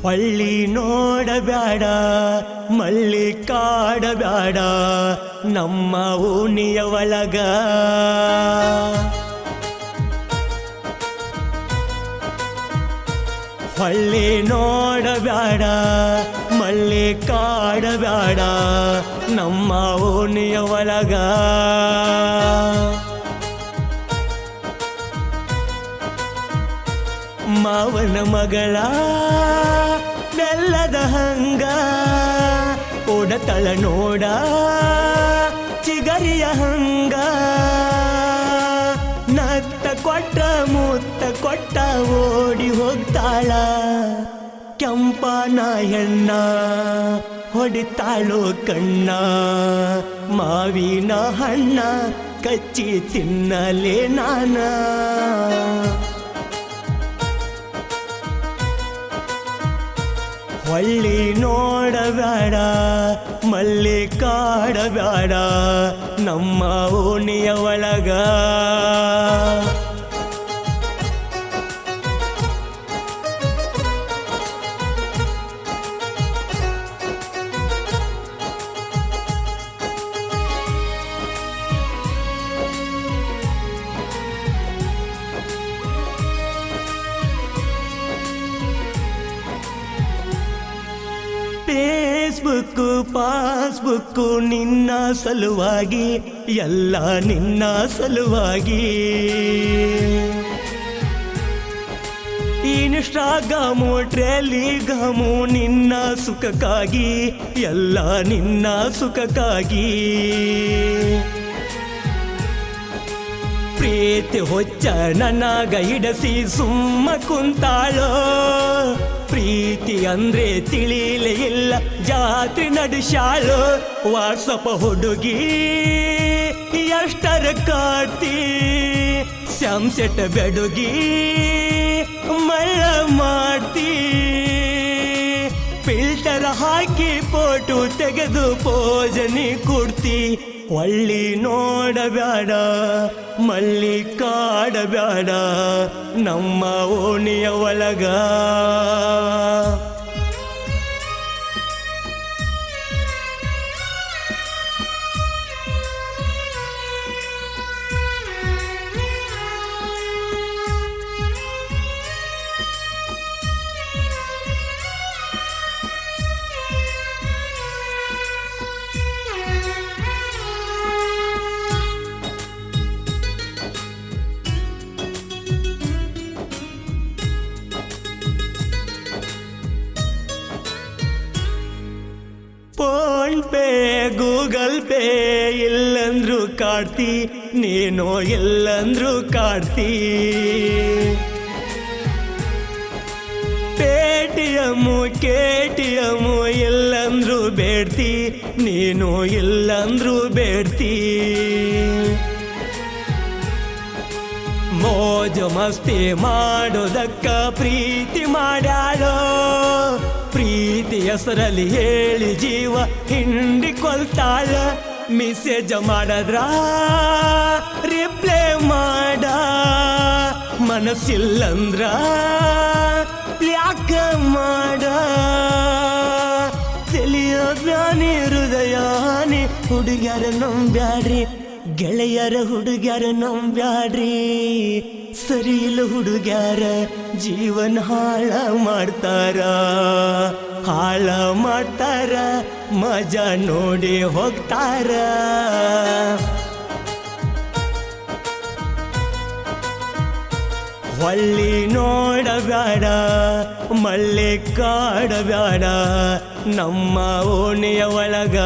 ಹೊಳ್ಳಿ ನೋಡಬ್ಯಾಡ ಮಳ್ಳಿ ಕಾಡಬ್ಯಾಡ ನಮ್ಮ ಓಣಿಯ ಒಳಗ ಹೊಳ್ಳಿ ನೋಡಬ್ಯಾಡ ಮಳ್ಳಿ ಕಾಡಬ್ಯಾಡ ನಮ್ಮ ಓಣಿಯ ಒಳಗ ಮಾವನ ಮಗಳ ಬೆಲ್ಲದ ಹಂಗ ಓಡತಳ ನೋಡ ಚಿಗರಿಯ ಹಂಗ ನತ್ತ ಕೊಟ್ಟ ಮುತ್ತ ಕೊಟ್ಟ ಓಡಿ ಹೋಗ್ತಾಳ ಕೆಂಪನ ಹೆಣ್ಣ ಹೊಡಿತಾಳೋ ಕಣ್ಣ ಮಾವಿನ ಹಣ್ಣ ಕಚ್ಚಿ ತಿನ್ನಲೇ ನಾನ ಹೊಳ್ಳಿ ನೋಡಬ್ಯಾಡ ಮಳ್ಳಿ ಕಾಡಬ್ಯಾಡ ನಮ್ಮ ಓಣಿಯ ಒಳಗ ಫೇಸ್ಬುಕ್ಕು ಪಾಸ್ಬುಕ್ಕು ನಿನ್ನ ಸಲುವಾಗಿ ಎಲ್ಲ ನಿನ್ನ ಸಲುವಾಗಿ ಇನ್ಸ್ಟಾಗ್ರಾಮು ಟೆಲಿಗ್ರಾಮು ನಿನ್ನ ಸುಖಕ್ಕಾಗಿ ಎಲ್ಲ ನಿನ್ನ ಸುಖಕ್ಕಾಗಿ ಪ್ರೀತಿ ಹೊಚ್ಚ ನನಗ ಹಿಡಸಿ ಸುಮ್ಮ ಕುಂತಾಳೋ ಪ್ರೀತಿ ಅಂದ್ರೆ ತಿಳಿಲೇ ಇಲ್ಲ ಜಾತ್ರೆ ನಡೆಸಾಳು ವಾಟ್ಸಪ್ ಹುಡುಗಿ ಎಷ್ಟರ ಕಾಡ್ತಿ ಸ್ಯಾಮ್ಸೆಟ್ ಬೆಡುಗಿ ಮಳ್ಳ ಮಾಡ್ತಿ ಫಿಲ್ಟರ್ ಹಾಕಿ ಫೋಟೋ ತೆಗೆದು ಪೋಜನಿ ಕೊಡ್ತಿ ಹೊಳ್ಳಿ ನೋಡಬ್ಯಾಡ ಮಳ್ಳಿ ಕಾಡಬ್ಯಾಡ ನಮ್ಮ ಓಣಿಯ ಒಳಗ ಫೋನ್ ಪೇ ಗೂಗಲ್ ಪೇ ಇಲ್ಲಂದ್ರು ಕಾಡ್ತಿ ನೀನು ಎಲ್ಲಂದ್ರು ಕಾಡ್ತಿ ಪೇಟಿಎಮ್ಮು ಕೆಟಿಎಮ್ಮು ಎಲ್ಲಂದ್ರು ಬೇಡ್ತಿ ನೀನು ಎಲ್ಲಂದ್ರು ಬೇಡ್ತಿ ಮೋಜು ಮಸ್ತಿ ಮಾಡೋದಕ್ಕ ಪ್ರೀತಿ ಮಾಡ್ಯಾಳೋ ಪ್ರೀತಿ ಹೆಸರಲ್ಲಿ ಹೇಳಿ ಜೀವ ಹಿಂಡಿಕೊಳ್ತಾಳ ಮೆಸೇಜ್ ಮಾಡದ್ರ ರಿಪ್ಲೈ ಮಾಡ ಮನಸ್ಸಿಲ್ಲಂದ್ರ ಯಾಕ ಮಾಡ ತಿಳಿಯೋ ಬ್ಯಾನಿ ಹೃದಯಾನಿ ಹುಡುಗ್ಯಾರ ನಂಬ್ಯಾಡ್ರಿ ಗೆಳೆಯರ ಹುಡುಗ್ಯಾರ ನಂಬ್ಯಾಡ್ರಿ ಸರಿ ಇಲ್ಲ ಹುಡುಗ್ಯಾರ ಜೀವನ ಹಾಳ ಮಾಡ್ತಾರ ಮಜಾ ನೋಡಿ ಹೋಗ್ತಾರ ಹೊಳ್ಳಿ ನೋಡಬ್ಯಾಡ ಮಳ್ಳಿ ಕಾಡಬ್ಯಾಡ ನಮ್ಮ ಓಣಿಯ ಒಳಗ